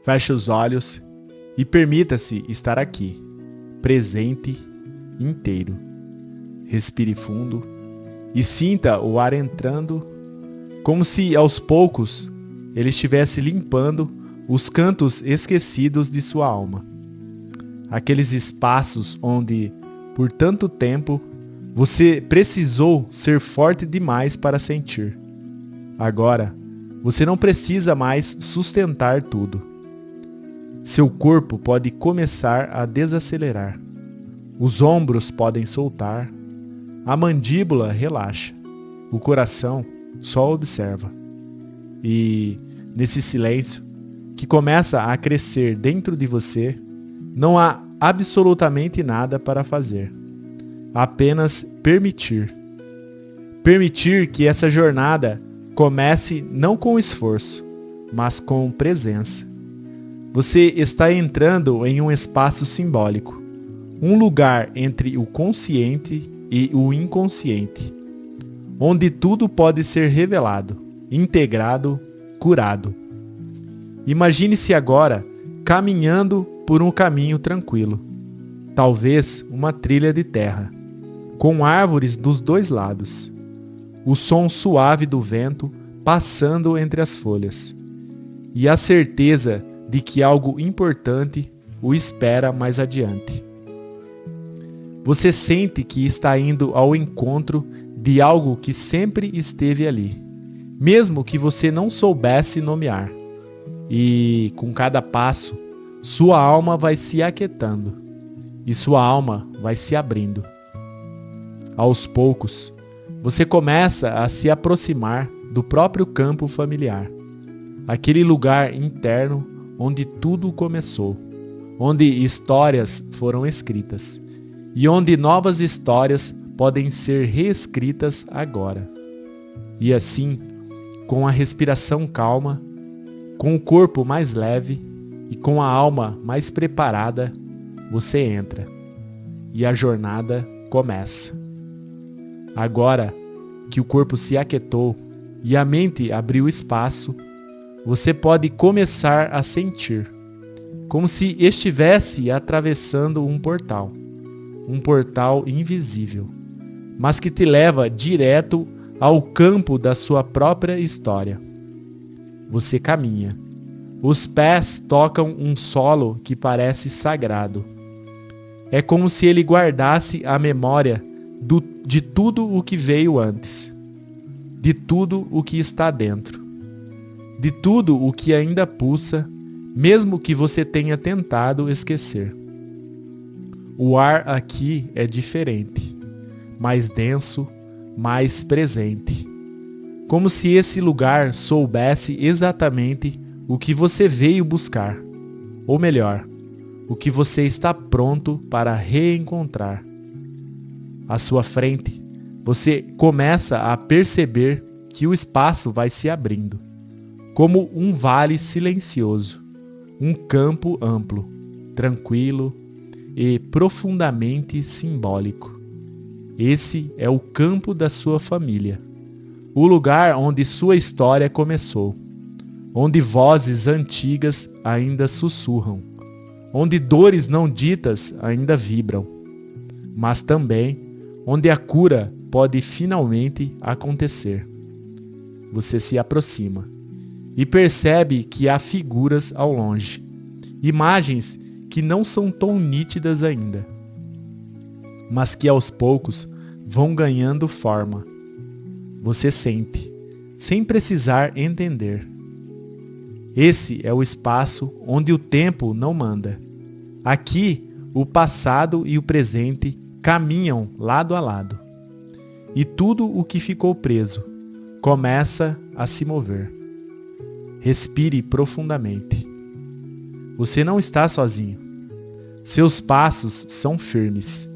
Feche os olhos e permita-se estar aqui, presente, inteiro. Respire fundo e sinta o ar entrando, como se aos poucos ele estivesse limpando os cantos esquecidos de sua alma. Aqueles espaços onde, por tanto tempo, você precisou ser forte demais para sentir. Agora, você não precisa mais sustentar tudo. Seu corpo pode começar a desacelerar. Os ombros podem soltar. A mandíbula relaxa. O coração só observa. E, nesse silêncio, que começa a crescer dentro de você, não há absolutamente nada para fazer. Apenas permitir. Permitir que essa jornada comece não com esforço, mas com presença. Você está entrando em um espaço simbólico, um lugar entre o consciente e o inconsciente, onde tudo pode ser revelado, integrado, curado. Imagine-se agora caminhando por um caminho tranquilo, talvez uma trilha de terra, com árvores dos dois lados, o som suave do vento passando entre as folhas, e a certeza de que algo importante o espera mais adiante. Você sente que está indo ao encontro de algo que sempre esteve ali, mesmo que você não soubesse nomear. E, com cada passo, sua alma vai se aquietando e sua alma vai se abrindo. Aos poucos, você começa a se aproximar do próprio campo familiar, aquele lugar interno onde tudo começou, onde histórias foram escritas e onde novas histórias podem ser reescritas agora. E assim, com a respiração calma, com o corpo mais leve e com a alma mais preparada, você entra e a jornada começa. Agora que o corpo se aquietou e a mente abriu espaço, você pode começar a sentir, como se estivesse atravessando um portal invisível, mas que te leva direto ao campo da sua própria história. Você caminha. Os pés tocam um solo que parece sagrado. É como se ele guardasse a memória de tudo o que veio antes, de tudo o que está dentro, de tudo o que ainda pulsa, mesmo que você tenha tentado esquecer. O ar aqui é diferente, mais denso, mais presente. Como se esse lugar soubesse exatamente o que você veio buscar, ou melhor, o que você está pronto para reencontrar. À sua frente, você começa a perceber que o espaço vai se abrindo, como um vale silencioso, um campo amplo, tranquilo e profundamente simbólico. Esse é o campo da sua família, o lugar onde sua história começou, onde vozes antigas ainda sussurram, onde dores não ditas ainda vibram, mas também onde a cura pode finalmente acontecer. Você se aproxima e percebe que há figuras ao longe, imagens que não são tão nítidas ainda, mas que aos poucos vão ganhando forma. Você sente, sem precisar entender. Esse é o espaço onde o tempo não manda. Aqui, o passado e o presente caminham lado a lado. E tudo o que ficou preso começa a se mover. Respire profundamente. Você não está sozinho. Seus passos são firmes,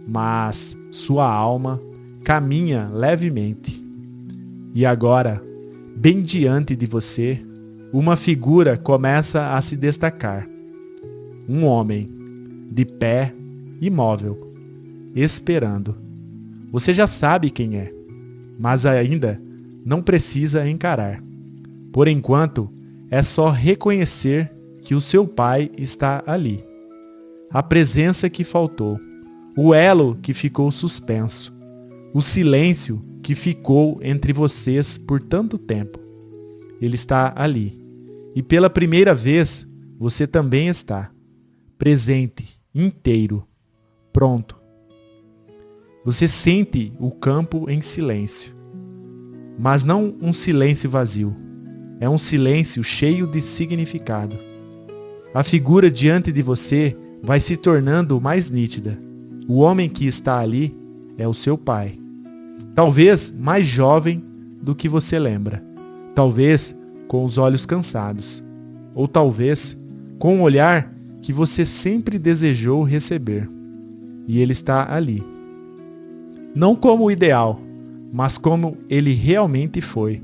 mas sua alma caminha levemente. E agora, bem diante de você, uma figura começa a se destacar. Um homem, de pé, imóvel, esperando. Você já sabe quem é, mas ainda não precisa encarar. Por enquanto, é só reconhecer que o seu pai está ali. A presença que faltou, o elo que ficou suspenso, o silêncio que ficou entre vocês por tanto tempo. Ele está ali. E pela primeira vez, você também está. Presente, inteiro, pronto. Você sente o campo em silêncio. Mas não um silêncio vazio. É um silêncio cheio de significado. A figura diante de você vai se tornando mais nítida. O homem que está ali é o seu pai. Talvez mais jovem do que você lembra. Talvez com os olhos cansados. Ou talvez com um olhar que você sempre desejou receber. E ele está ali. Não como o ideal, mas como ele realmente foi.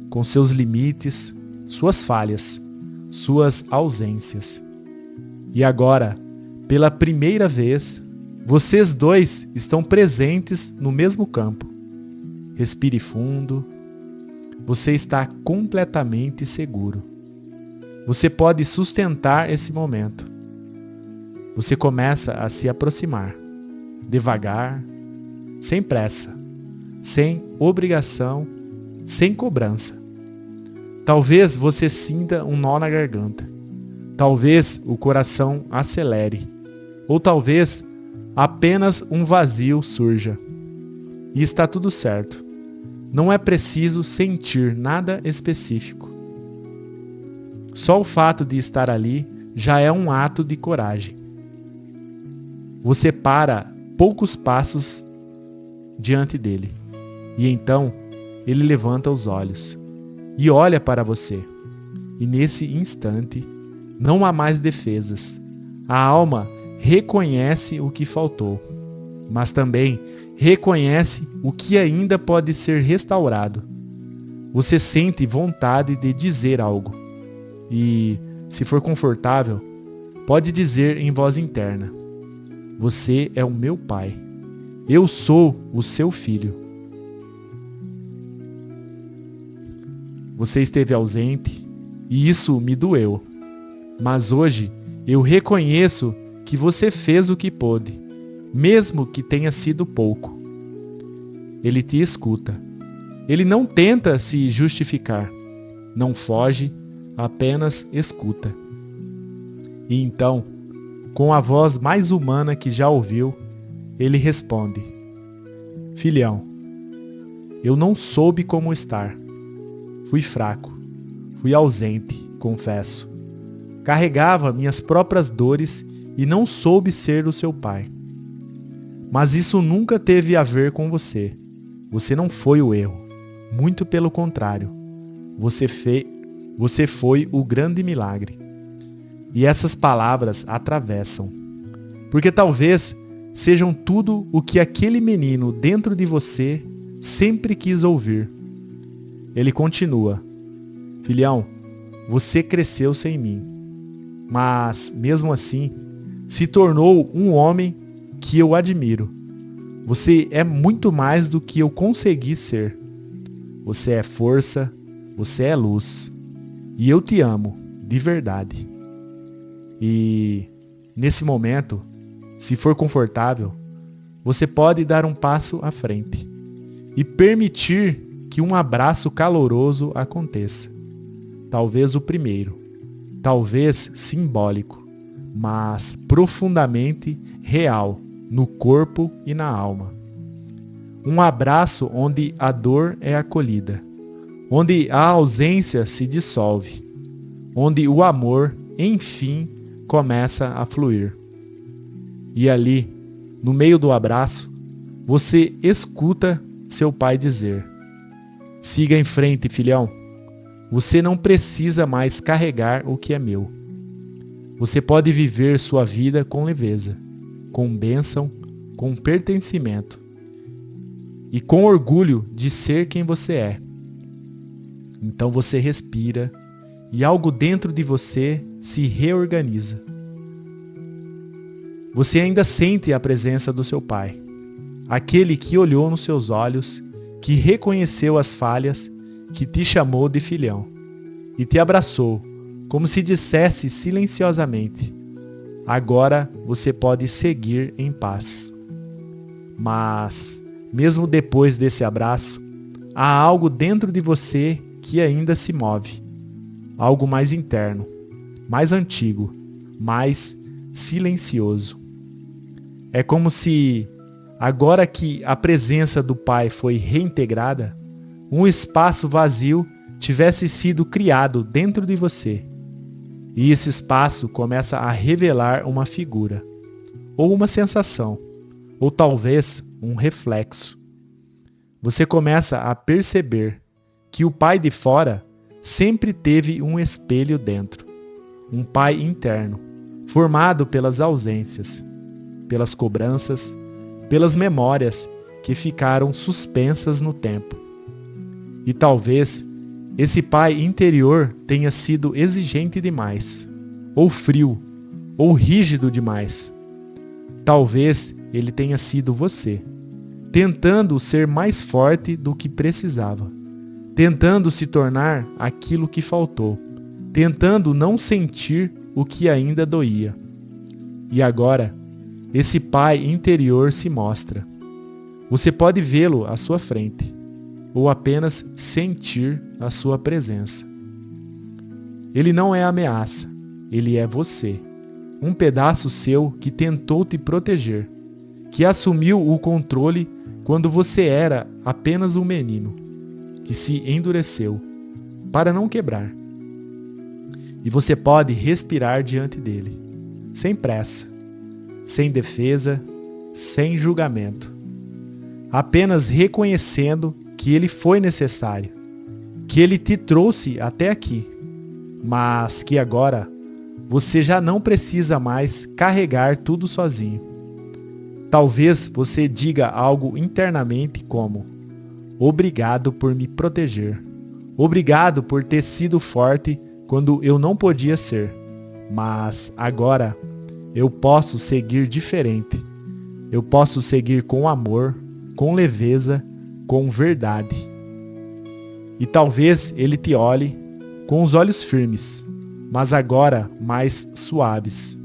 Com seus limites, suas falhas, suas ausências. E agora, pela primeira vez, vocês dois estão presentes no mesmo campo. Respire fundo. Você está completamente seguro. Você pode sustentar esse momento. Você começa a se aproximar, devagar, sem pressa, sem obrigação, sem cobrança. Talvez você sinta um nó na garganta. Talvez o coração acelere. Ou talvez apenas um vazio surja. E está tudo certo. Não é preciso sentir nada específico. Só o fato de estar ali já é um ato de coragem. Você para poucos passos diante dele. E então ele levanta os olhos e olha para você. E nesse instante não há mais defesas. A alma reconhece o que faltou, mas também reconhece o que ainda pode ser restaurado. Você sente vontade de dizer algo. E, se for confortável, pode dizer em voz interna: você é o meu pai. Eu sou o seu filho. Você esteve ausente e isso me doeu. Mas hoje eu reconheço que você fez o que pôde, mesmo que tenha sido pouco. Ele te escuta. Ele não tenta se justificar. Não foge, apenas escuta. E então, com a voz mais humana que já ouviu, ele responde: filhão, eu não soube como estar. Fui fraco, fui ausente, confesso. Carregava minhas próprias dores e não soube ser o seu pai. Mas isso nunca teve a ver com você. Você não foi o erro. Muito pelo contrário. Você foi o grande milagre. E essas palavras atravessam. Porque talvez sejam tudo o que aquele menino dentro de você sempre quis ouvir. Ele continua: filhão, você cresceu sem mim. Mas, mesmo assim, se tornou um homem que eu admiro. Você é muito mais do que eu consegui ser. Você é força, você é luz. E eu te amo, de verdade. E, nesse momento, se for confortável, você pode dar um passo à frente e permitir que um abraço caloroso aconteça. Talvez o primeiro, talvez simbólico, mas profundamente real no corpo e na alma. Um abraço onde a dor é acolhida, onde a ausência se dissolve, onde o amor, enfim, começa a fluir. E ali, no meio do abraço, você escuta seu pai dizer: siga em frente, filhão. Você não precisa mais carregar o que é meu. Você pode viver sua vida com leveza, com bênção, com pertencimento e com orgulho de ser quem você é. Então você respira e algo dentro de você se reorganiza. Você ainda sente a presença do seu pai, aquele que olhou nos seus olhos, que reconheceu as falhas, que te chamou de filhão e te abraçou como se dissesse silenciosamente: agora você pode seguir em paz. Mas, mesmo depois desse abraço, há algo dentro de você que ainda se move. Algo mais interno, mais antigo, mais silencioso. É como se, agora que a presença do Pai foi reintegrada, um espaço vazio tivesse sido criado dentro de você. E esse espaço começa a revelar uma figura, ou uma sensação, ou talvez um reflexo. Você começa a perceber que o Pai de fora sempre teve um espelho dentro, um Pai interno, formado pelas ausências, pelas cobranças, pelas memórias que ficaram suspensas no tempo. E talvez esse Pai interior tenha sido exigente demais, ou frio, ou rígido demais. Talvez ele tenha sido você, tentando ser mais forte do que precisava, tentando se tornar aquilo que faltou, tentando não sentir o que ainda doía. E agora, esse Pai interior se mostra. Você pode vê-lo à sua frente, ou apenas sentir a sua presença. Ele não é ameaça, ele é você, um pedaço seu que tentou te proteger, que assumiu o controle quando você era apenas um menino, que se endureceu para não quebrar. E você pode respirar diante dele, sem pressa, sem defesa, sem julgamento, apenas reconhecendo que ele foi necessário, que ele te trouxe até aqui, mas que agora você já não precisa mais carregar tudo sozinho. Talvez você diga algo internamente como: obrigado por me proteger, obrigado por ter sido forte quando eu não podia ser, mas agora eu posso seguir diferente, eu posso seguir com amor, com leveza, com verdade. E talvez ele te olhe com os olhos firmes, mas agora mais suaves,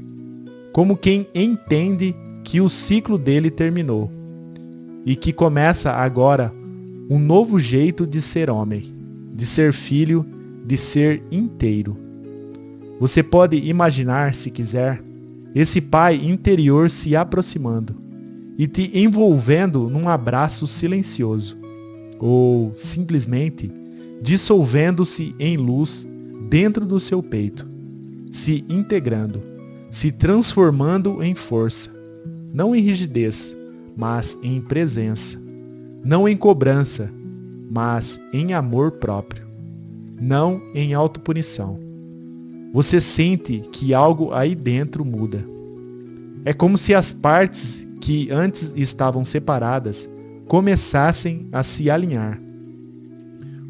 como quem entende que o ciclo dele terminou e que começa agora um novo jeito de ser homem, de ser filho, de ser inteiro. Você pode imaginar, se quiser, esse Pai interior se aproximando e te envolvendo num abraço silencioso, ou simplesmente dissolvendo-se em luz dentro do seu peito, se integrando, se transformando em força, não em rigidez, mas em presença, não em cobrança, mas em amor próprio, não em autopunição. Você sente que algo aí dentro muda. É como se as partes que antes estavam separadas começassem a se alinhar.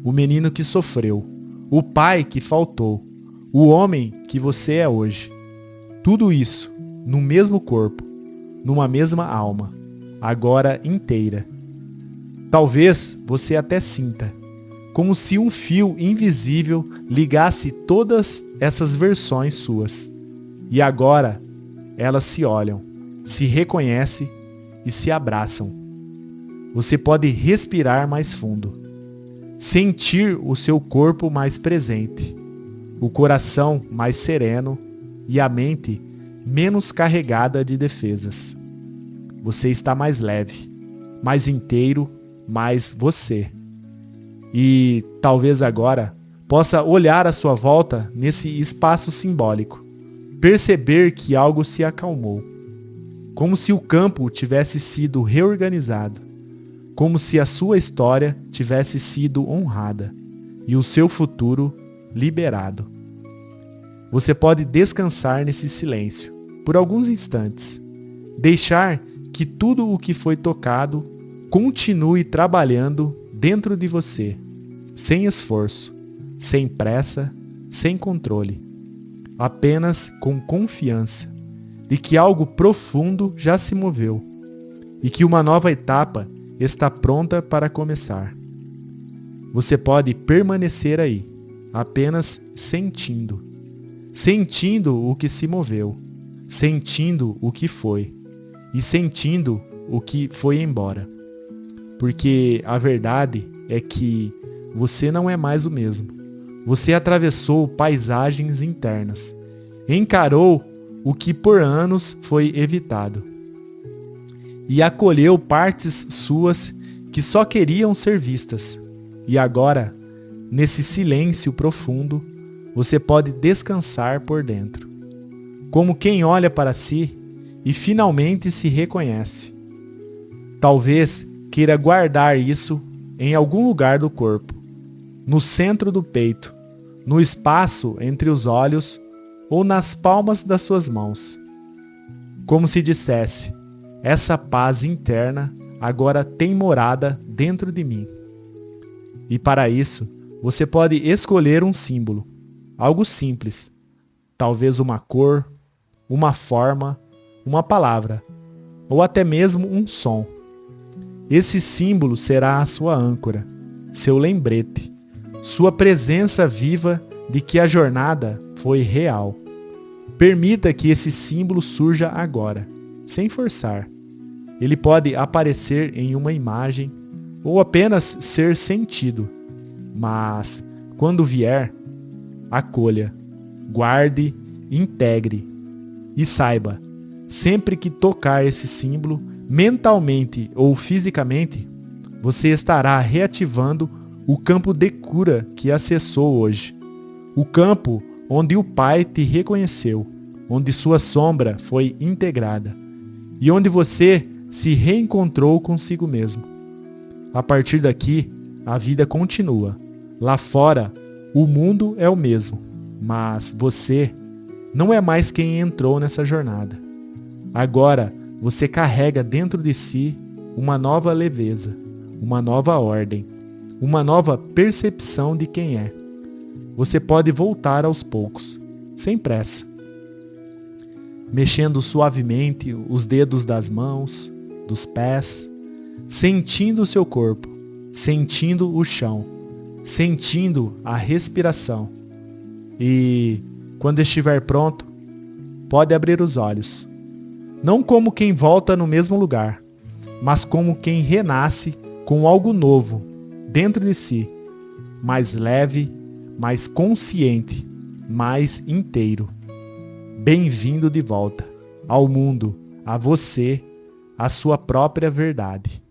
O menino que sofreu, o pai que faltou, o homem que você é hoje. Tudo isso no mesmo corpo, numa mesma alma, agora inteira. Talvez você até sinta, como se um fio invisível ligasse todas essas versões suas. E agora elas se olham, se reconhecem e se abraçam. Você pode respirar mais fundo, sentir o seu corpo mais presente, o coração mais sereno e a mente menos carregada de defesas. Você está mais leve, mais inteiro, mais você. E talvez agora possa olhar à sua volta nesse espaço simbólico, perceber que algo se acalmou, como se o campo tivesse sido reorganizado, como se a sua história tivesse sido honrada e o seu futuro liberado. Você pode descansar nesse silêncio por alguns instantes, deixar que tudo o que foi tocado continue trabalhando dentro de você, sem esforço, sem pressa, sem controle, apenas com confiança de que algo profundo já se moveu e que uma nova etapa está pronta para começar. Você pode permanecer aí, apenas sentindo, sentindo o que se moveu, sentindo o que foi e sentindo o que foi embora. Porque a verdade é que você não é mais o mesmo. Você atravessou paisagens internas, encarou o que por anos foi evitado e acolheu partes suas que só queriam ser vistas. E agora, nesse silêncio profundo, você pode descansar por dentro, como quem olha para si e finalmente se reconhece. Talvez queira guardar isso em algum lugar do corpo, no centro do peito, no espaço entre os olhos ou nas palmas das suas mãos. Como se dissesse: essa paz interna agora tem morada dentro de mim. E para isso, você pode escolher um símbolo, algo simples, talvez uma cor, uma forma, uma palavra, ou até mesmo um som. Esse símbolo será a sua âncora, seu lembrete, sua presença viva de que a jornada foi real. Permita que esse símbolo surja agora, sem forçar. Ele pode aparecer em uma imagem ou apenas ser sentido, mas, quando vier, acolha, guarde, integre e saiba, sempre que tocar esse símbolo, mentalmente ou fisicamente, você estará reativando o campo de cura que acessou hoje. O campo onde o Pai te reconheceu, onde sua sombra foi integrada e onde você se reencontrou consigo mesmo. A partir daqui, a vida continua. Lá fora, o mundo é o mesmo, mas você não é mais quem entrou nessa jornada. Agora, você carrega dentro de si uma nova leveza, uma nova ordem, uma nova percepção de quem é. Você pode voltar aos poucos, sem pressa, mexendo suavemente os dedos das mãos, dos pés, sentindo o seu corpo, sentindo o chão, sentindo a respiração. E, quando estiver pronto, pode abrir os olhos. Não como quem volta no mesmo lugar, mas como quem renasce com algo novo dentro de si, mais leve, mais consciente, mais inteiro. Bem-vindo de volta ao mundo, a você, a sua própria verdade.